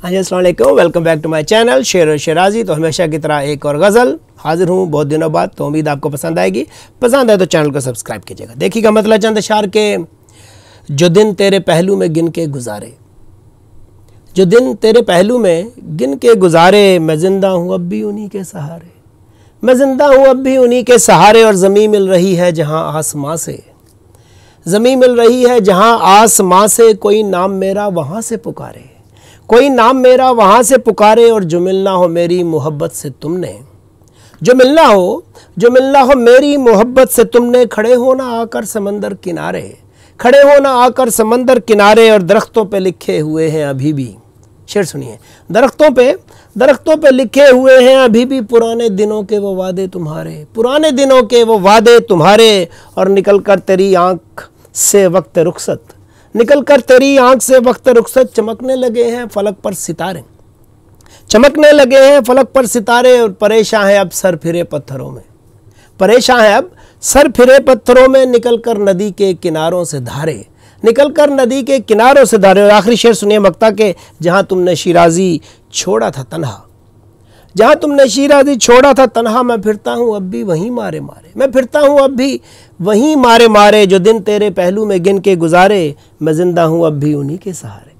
हाँ जी, अस्सलाम वालेकुम, welcome back to my channel Sher और शेराजी। तो हमेशा की तरह एक और गज़ल हाजिर हूँ बहुत दिनों बाद। तो उम्मीद आपको पसंद आएगी। पसंद आए तो चैनल को सब्सक्राइब कीजिएगा। देखिएगा मतलब चंद अशार के। जो दिन तेरे पहलू में गिन के गुजारे, जो दिन तेरे पहलू में गिन के गुजारे, मैं ज़िंदा हूँ अब भी उन्हीं के सहारे, मैं ज़िंदा हूँ अब भी उन्हीं के सहारे। और ज़मीं मिल रही है जहाँ आसमां से, ज़मीं मिल रही है जहाँ आसमां से। कोई नाम मेरा वहाँ से पुकारे, कोई नाम मेरा वहाँ से पुकारे। और जो मिलना हो मेरी मोहब्बत से तुमने, जो मिलना हो मेरी मोहब्बत से तुमने। खड़े हो ना आकर समंदर किनारे, खड़े हो ना आकर समंदर किनारे। और दरख्तों पे लिखे हुए हैं अभी भी, शेर सुनिए, दरख्तों पे लिखे हुए हैं अभी भी पुराने दिनों के वो वादे तुम्हारे, पुराने दिनों के वो वादे तुम्हारे। और निकल कर तेरी आँख से वक्त रुखसत, निकल कर तेरी आँख से वक्त रुखसत। चमकने लगे हैं फलक पर सितारे, चमकने लगे हैं फलक पर सितारे। और परेशान है अब सर फिरे पत्थरों में, परेशान है अब सर फिरे पत्थरों में। निकल कर नदी के किनारों से धारे, निकल कर नदी के किनारों से धारे। और आखिरी शेर सुनिए मक्ता के। जहाँ तुमने शिराजी छोड़ा था तन्हा, जहाँ तुमने शिराजी छोड़ा था तन्हा। मैं फिरता हूँ अब भी वहीं मारे मारे, मैं फिरता हूँ अब भी वहीं मारे मारे। जो दिन तेरे पहलू में गिन के गुजारे, मैं जिंदा हूँ अब भी उन्हीं के सहारे।